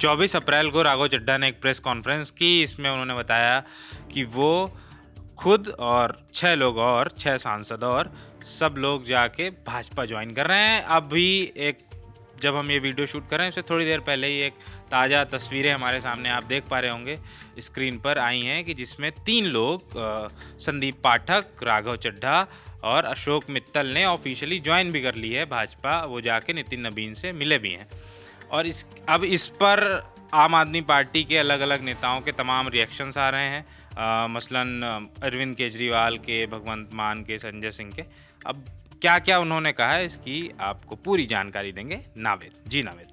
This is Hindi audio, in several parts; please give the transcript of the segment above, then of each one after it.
24 अप्रैल को राघव चड्ढा ने एक प्रेस कॉन्फ्रेंस की। इसमें उन्होंने बताया कि वो खुद और 6 लोग और 6 सांसद और सब लोग जाके भाजपा ज्वाइन कर रहे हैं। अभी एक जब हम ये वीडियो शूट कर रहे हैं उससे थोड़ी देर पहले ही एक ताज़ा तस्वीरें हमारे सामने आप देख पा रहे होंगे स्क्रीन पर आई हैं कि जिसमें 3 लोग संदीप पाठक, राघव चड्ढा और अशोक मित्तल ने ऑफिशियली ज्वाइन भी कर ली है भाजपा। वो जाके नितिन नबीन से मिले भी हैं और इस पर आम आदमी पार्टी के अलग अलग नेताओं के तमाम रिएक्शंस आ रहे हैं। मसलन अरविंद केजरीवाल के, भगवंत मान के, संजय सिंह के। अब क्या क्या उन्होंने कहा है इसकी आपको पूरी जानकारी देंगे नावेद जी। नावेद,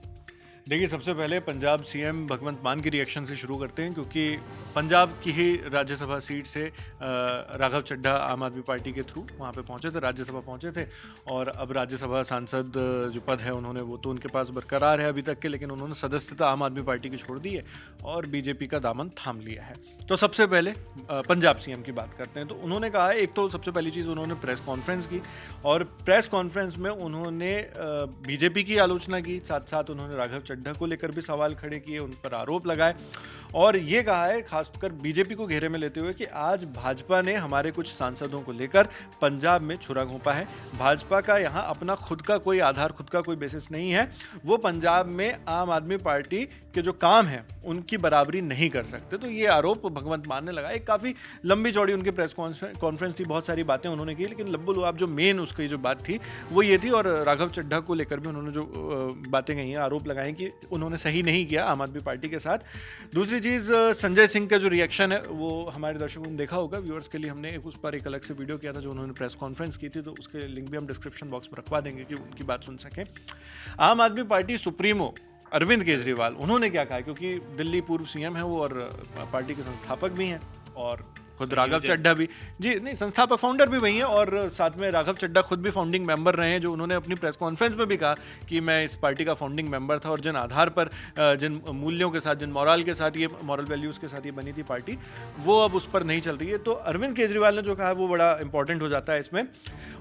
देखिए, सबसे पहले पंजाब सीएम भगवंत मान की रिएक्शन से शुरू करते हैं, क्योंकि पंजाब की ही राज्यसभा सीट से राघव चड्ढा आम आदमी पार्टी के थ्रू वहाँ पे पहुँचे थे, राज्यसभा पहुँचे थे। और अब राज्यसभा सांसद जो पद है उन्होंने वो तो उनके पास बरकरार है अभी तक के, लेकिन उन्होंने सदस्यता आम आदमी पार्टी की छोड़ दी है और बीजेपी का दामन थाम लिया है। तो सबसे पहले पंजाब सीएम की बात करते हैं। तो उन्होंने कहा है, एक तो सबसे पहली चीज़ उन्होंने प्रेस कॉन्फ्रेंस की और प्रेस कॉन्फ्रेंस में उन्होंने बीजेपी की आलोचना की, साथ साथ उन्होंने राघव चड्ढा को लेकर भी सवाल खड़े किए, उन पर आरोप लगाए और ये कहा है, खासकर बीजेपी को घेरे में लेते हुए, कि आज भाजपा ने हमारे कुछ सांसदों को लेकर पंजाब में छुरा घोंपा है। भाजपा का यहाँ अपना खुद का कोई आधार, खुद का कोई बेसिस नहीं है। वो पंजाब में आम आदमी पार्टी के जो काम है उनकी बराबरी नहीं कर सकते। तो ये आरोप भगवंत मान ने लगाया। एक काफ़ी लंबी चौड़ी उनकी प्रेस कॉन्फ्रेंस थी, बहुत सारी बातें उन्होंने की, लेकिन लब्बुल आप जो मेन उसकी जो बात थी वो ये थी। और राघव चड्ढा को लेकर भी उन्होंने जो बातें कही हैं, आरोप लगाए कि उन्होंने सही नहीं किया आम आदमी पार्टी के साथ। दूसरी चीज़, संजय सिंह का जो रिएक्शन है वो हमारे दर्शकों ने देखा होगा। व्यूअर्स के लिए हमने उस पर एक अलग से वीडियो किया था जो उन्होंने प्रेस कॉन्फ्रेंस की थी, तो उसके लिंक भी हम डिस्क्रिप्शन बॉक्स में रखवा देंगे कि उनकी बात सुन सकें। आम आदमी पार्टी सुप्रीमो अरविंद केजरीवाल, उन्होंने क्या कहा, क्योंकि दिल्ली पूर्व सीएम है वो और पार्टी के संस्थापक भी हैं और खुद राघव चड्ढा भी, जी नहीं, संस्थापक फाउंडर भी वही हैं और साथ में राघव चड्ढा खुद भी फाउंडिंग मेंबर रहे हैं, जो उन्होंने अपनी प्रेस कॉन्फ्रेंस में भी कहा कि मैं इस पार्टी का फाउंडिंग मेंबर था और जिन आधार पर, जिन मूल्यों के साथ, जिन मॉरल के साथ, ये मॉरल वैल्यूज़ के साथ ये बनी थी पार्टी, वो अब उस पर नहीं चल रही है। तो अरविंद केजरीवाल ने जो कहा वो बड़ा इंपॉर्टेंट हो जाता है इसमें,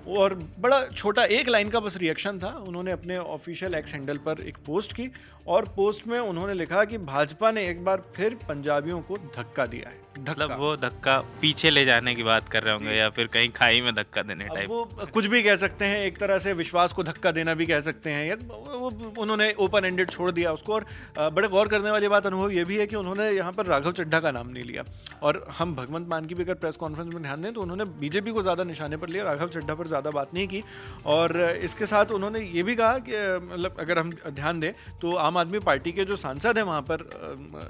और बड़ा छोटा एक लाइन का बस रिएक्शन था। उन्होंने अपने ऑफिशियल एक्स हैंडल पर एक पोस्ट की और पोस्ट में उन्होंने लिखा कि भाजपा ने एक बार फिर पंजाबियों को धक्का दिया है। मतलब वो धक्का पीछे ले जाने की बात कर रहे होंगे या फिर कहीं खाई में धक्का देने टाइप। वो कुछ भी कह सकते हैं, एक तरह से विश्वास को धक्का देना भी कह सकते हैं, या वो उन्होंने ओपन एंडेड छोड़ दिया उसको। और बड़े गौर करने वाली बात अनुभव ये भी है कि उन्होंने यहाँ पर राघव चड्ढा का नाम नहीं लिया। और हम भगवंत मान की भी अगर प्रेस कॉन्फ्रेंस में ध्यान दें तो उन्होंने बीजेपी को ज़्यादा निशाने पर लिया, राघव चड्ढा पर ज़्यादा बात नहीं की। और इसके साथ उन्होंने ये भी कहा कि मतलब अगर हम ध्यान दें तो आम आदमी पार्टी के जो सांसद हैं वहाँ पर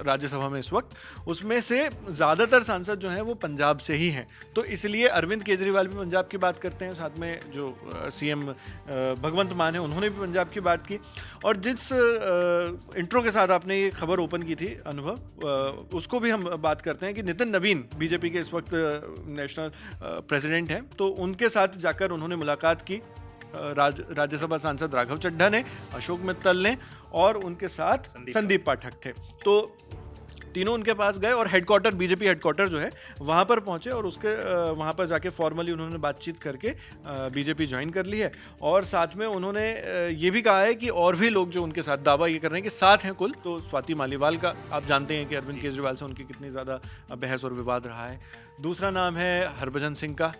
राज्यसभा में इस वक्त, उसमें से ज़्यादातर सांसद जो हैं वो पंजाब से ही हैं। तो इसलिए अरविंद केजरीवाल भी पंजाब की बात करते हैं, साथ में जो सीएम भगवंत मान है उन्होंने भी पंजाब की बात की। और जिस इंट्रो के साथ आपने ये खबर ओपन की थी अनुभव, उसको भी हम बात करते हैं कि नितिन नबीन बीजेपी के इस वक्त नेशनल प्रेसिडेंट हैं, तो उनके साथ जाकर उन्होंने मुलाकात की। राज्यसभा सांसद राघव चड्ढा ने, अशोक मित्तल ने और उनके साथ संदीप पाठक थे। तो तीनों उनके पास गए और हेडक्वार्टर, बीजेपी हेडक्वार्टर जो है वहाँ पर पहुँचे और उसके वहाँ पर जाके फॉर्मली उन्होंने बातचीत करके बीजेपी ज्वाइन कर ली है। और साथ में उन्होंने ये भी कहा है कि और भी लोग जो उनके साथ, दावा ये कर रहे हैं कि 7 हैं कुल। तो स्वाति मालीवाल का आप जानते हैं कि अरविंद केजरीवाल से उनकी कितनी ज़्यादा बहस और विवाद रहा है। दूसरा नाम है हरभजन सिंह का,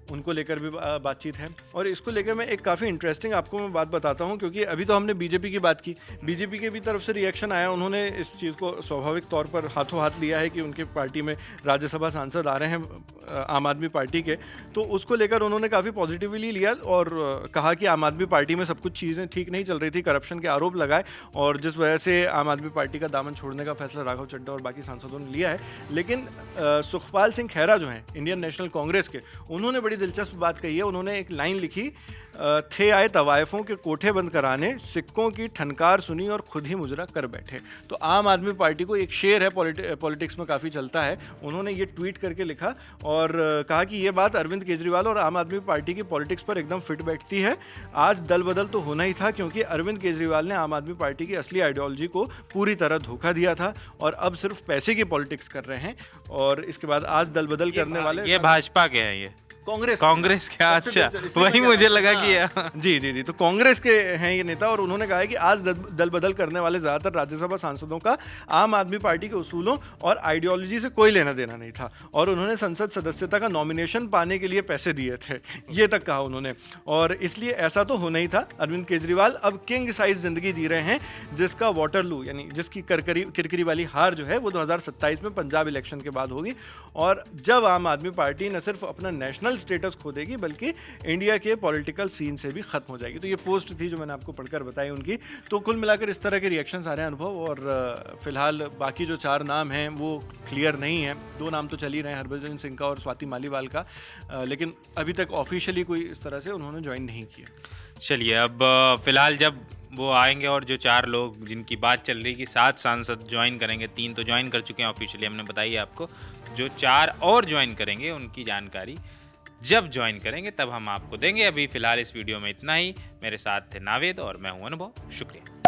उनको लेकर भी बातचीत है। और इसको लेकर मैं एक काफ़ी इंटरेस्टिंग आपको मैं बात बताता हूं, क्योंकि अभी तो हमने बीजेपी की बात की, बीजेपी के भी तरफ से रिएक्शन आया। उन्होंने इस चीज़ को स्वाभाविक तौर पर हाथों हाथ लिया है कि उनके पार्टी में राज्यसभा सांसद आ रहे हैं आम आदमी पार्टी के, तो उसको लेकर उन्होंने काफ़ी पॉजिटिवली लिया और कहा कि आम आदमी पार्टी में सब कुछ चीज़ें ठीक नहीं चल रही थी, करप्शन के आरोप लगाए, और जिस वजह से आम आदमी पार्टी का दामन छोड़ने का फैसला राघव चड्ढा और बाकी सांसदों ने लिया है। लेकिन सुखपाल सिंह खैरा जो हैं इंडियन नेशनल कांग्रेस के, उन्होंने बड़ी दिलचस्प बात कही है। उन्होंने एक लाइन लिखी, थे आए तवायफों के कोठे बंद कराने, सिक्कों की ठनकार सुनी और खुद ही मुजरा कर बैठे। तो आम आदमी पार्टी को एक शेर है, पॉलिटिक्स में काफ़ी चलता है, उन्होंने ये ट्वीट करके लिखा और कहा कि ये बात अरविंद केजरीवाल और आम आदमी पार्टी की पॉलिटिक्स पर एकदम फिट बैठती है। आज दल बदल तो होना ही था, क्योंकि अरविंद केजरीवाल ने आम आदमी पार्टी की असली आइडियोलॉजी को पूरी तरह धोखा दिया था और अब सिर्फ पैसे की पॉलिटिक्स कर रहे हैं। और इसके बाद आज दल बदल करने वाले ये भाजपा के हैं, ये कांग्रेस क्या? सबसे अच्छा, इसलिए मैं वही कह मुझे रहा हूँ। लगा कि हाँ, जी, तो कांग्रेस के हैं ये नेता, और उन्होंने कहा है कि आज दल बदल करने वाले ज्यादातर राज्यसभा सांसदों का आम आदमी पार्टी के उसूलों और आइडियोलॉजी से कोई लेना देना नहीं था, और उन्होंने संसद सदस्यता का नॉमिनेशन पाने के लिए पैसे दिए थे, ये तक कहा उन्होंने। और इसलिए ऐसा तो होना ही था। अरविंद केजरीवाल अब किंग साइज जिंदगी जी रहे हैं, जिसका वाटरलू यानी जिसकी किरकिरी वाली हार जो है वो 2027 में पंजाब इलेक्शन के बाद होगी, और जब आम आदमी पार्टी न सिर्फ अपना नेशनल स्टेटस खो देगी बल्कि इंडिया के पॉलिटिकल सीन से भी खत्म हो जाएगी। तो ये पोस्ट थी जो मैंने आपको पढ़कर बताई उनकी। तो कुल मिलाकर इस तरह के रिएक्शंस आ रहे हैं अनुभव, और फिलहाल बाकी जो 4 नाम हैं वो क्लियर नहीं है। 2 नाम तो चल ही रहे हैं, हरभजन सिंह का और स्वाति मालीवाल का, लेकिन अभी तक ऑफिशियली कोई इस तरह से उन्होंने ज्वाइन नहीं किया। चलिए, अब फिलहाल जब वो आएंगे और जो 4 लोग जिनकी बात चल रही कि 7 सांसद ज्वाइन करेंगे, 3 तो ज्वाइन कर चुके हैं ऑफिशियली, हमने बताई आपको, जो 4 और ज्वाइन करेंगे उनकी जानकारी जब ज्वाइन करेंगे तब हम आपको देंगे। अभी फिलहाल इस वीडियो में इतना ही। मेरे साथ थे नावेद और मैं हूं अनुभव। शुक्रिया।